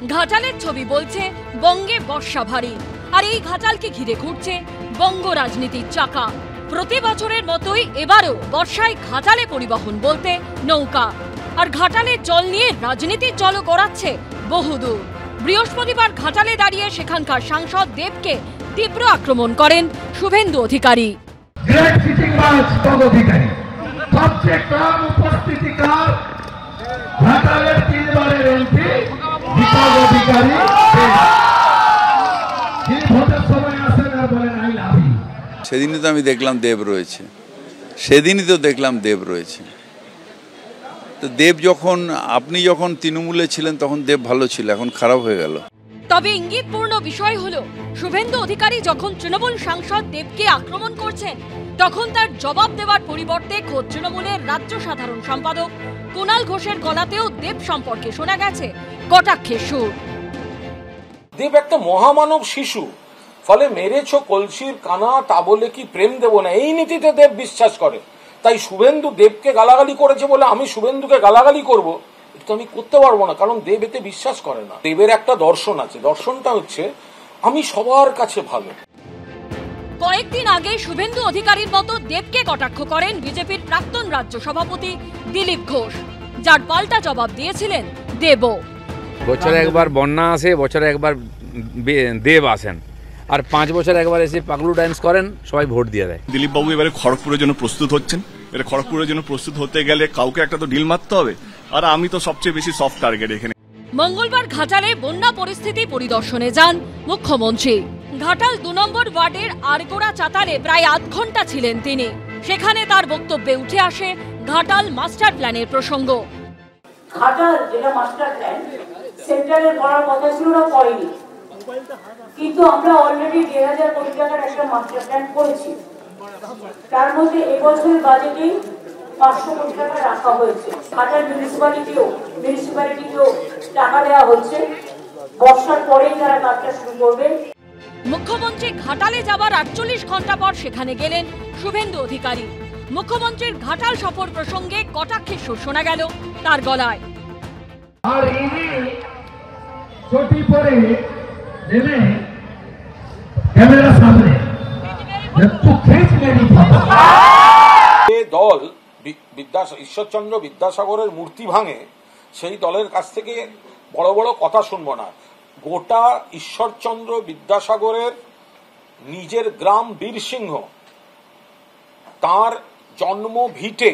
ঘাটালের ছবি বলছে বঙ্গে বর্ষা ভারী, আর এই ঘাটালকে ঘিরে ঘুরছে বঙ্গ রাজনীতির চাকা। প্রতি বছরের মতোই এবারও বর্ষায় ঘাটালে পরিবহন বলতে নৌকা, আর ঘাটালের জল নিয়ে রাজনীতির জলও গড়াচ্ছে বহুদূর। বৃহস্পতিবার ঘাটালে দাঁড়িয়ে সেখানকার সাংসদ দেবকে তীব্র আক্রমণ করেন শুভেন্দু অধিকারী। সবচেয়ে কম উপস্থিতিকার ঘাটালের 3 বারের এমপি দীপক অধিকারী। তিনি ভোটের সময় আসেন আর বলেন আই লাভ ইউ। সেদিনই তো আমি দেখলাম দেব রয়েছে, সেদিনই তো দেখলাম দেব রয়েছে। তো দেব যখন আপনি যখন তৃণমূলে ছিলেন তখন দেব ভালো ছিল, এখন খারাপ হয়ে গেল। তবে ইঙ্গিতপূর্ণ বিষয় হলো শুভেন্দু অধিকারী যখন তৃণমূল সাংসদ দেবকে আক্রমণ করছেন তখন তার জবাব দেওয়ার পরিবর্তে খোদ তৃণমূলের রাজ্য সাধারণ সম্পাদক কুণাল ঘোষের গলাতেও দেব সম্পর্কে শোনা গেছে কটাক্ষের সুর। দেব একটা মহামানব শিশু, ফলে মেরেছ কলসির কানা তা বলে কি প্রেম দেব না, এই নীতিতে দেব বিশ্বাস করে। তাই শুভেন্দু দেবকে গালাগালি করেছে বলে আমি শুভেন্দুকে গালাগালি করব, এটা আমি করতে পারবো না, কারণ দেব এতে বিশ্বাস করে না। দেবের একটা দর্শন আছে, দর্শনটা হচ্ছে আমি সবার কাছে ভালো। কয়েকদিন আগে শুভেন্দু অধিকারীর মতো দেবকে কটাক্ষ করেন বিজেপির প্রাক্তন রাজ্য সভাপতি দিলীপ ঘোষ, যার পাল্টা জবাব দিয়েছিলেন দেব। বছরে একবার বন্যা আসে, বছরে একবার দেব আসেন, আর 5 বছর একবার এসে পাগলু ডান্স করেন, সবাই ভোট দিয়ে দেয়। দিলীপ বাবু এবারে খড়গপুরের জন্য প্রস্তুত হচ্ছেন। এবারে খড়গপুরের জন্য প্রস্তুত হতে গেলে কাউকে একটা তো ডিল মারতে হবে, আর আমি তো সবচেয়ে বেশি সফট টার্গেট এখানে। মঙ্গলবার ঘাটালে বন্যা পরিস্থিতি পরিদর্শনে যান মুখ্যমন্ত্রী। ঘাটাল 2 নম্বর ওয়ার্ডের আরগোড়া চাতালে প্রায় আধ ঘন্টা ছিলেন তিনি। সেখানে তার বক্তব্যে উঠে আসে ঘাটাল মাস্টার প্ল্যানের প্রসঙ্গ। ঘাটাল যেটা মাস্টার প্ল্যান সেন্টারের করার কথা ছিল না, করেনি, কিন্তু আমরা অলরেডি 1000 কোটি টাকার একটা মাস্টার প্ল্যান করেছি। তার মধ্যে এবছরের বাজেটে 500 কোটি টাকা রাখা হয়েছে। ঘাটাল মিউনিসিপ্যালিটিকেও টাকা দেওয়া হচ্ছে, বর্ষার পরেই তারা কাজটা শুরু করবে। মুখ্যমন্ত্রী ঘাটালে যাবার 48 ঘন্টা পর সেখানে গেলেন শুভেন্দু অধিকারী। মুখ্যমন্ত্রীর ঘাটাল সফর প্রসঙ্গে কটাক্ষের সুর শোনা গেল তার গলায়। আর ইনি চটি পরে নেমে ক্যামেরার সামনে একটু খেচ মেরি ফটো। যে দল ঈশ্বরচন্দ্র বিদ্যাসাগরের মূর্তি ভাঙে, সেই দলের কাছ থেকে বড় বড় কথা শুনবো না। গোটা ঈশ্বরচন্দ্র বিদ্যাসাগরের নিজের গ্রাম বীরসিংহ, তার জন্ম ভিটে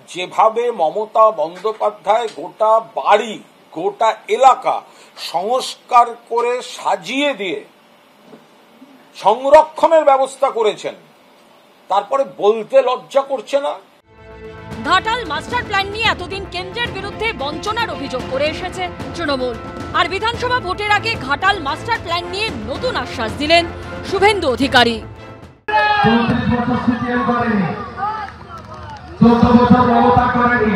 যেভাবে মমতা বন্দ্যোপাধ্যায় গোটা বাড়ি গোটা এলাকা সংস্কার করে সাজিয়ে দিয়ে সংরক্ষণের ব্যবস্থা করেছেন, তারপরে বলতে লজ্জা করছে না? ঘাটাল মাস্টার প্ল্যান নিয়ে এতদিন কেন্দ্রের বিরুদ্ধে বঞ্চনার অভিযোগ করে এসেছে তৃণমূল, আর বিধানসভা ভোটের আগে ঘাটাল মাস্টার প্ল্যান নিয়ে নতুন আশ্বাস দিলেন শুভেন্দু অধিকারী। 34 বছর সিপিএম করেনি, 14 বছর মমতা করেনি,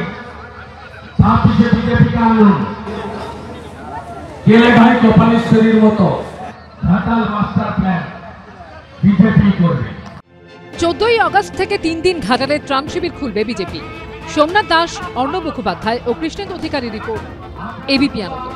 26 বিজেপি কানুন গেলে ভাই কপালেশ্বরীর মতো ঘাটাল মাস্টার প্ল্যান বিজেপি করবে। 14 আগস্ট থেকে 3 দিন ঘাটালে ত্রাণ শিবির খুলবে বিজেপি। সোমনাথ দাস, অর্ণব মুখোপাধ্যায় ও কৃষ্ণেন্দু অধিকারী রিপোর্ট, এবিপি আনন্দ।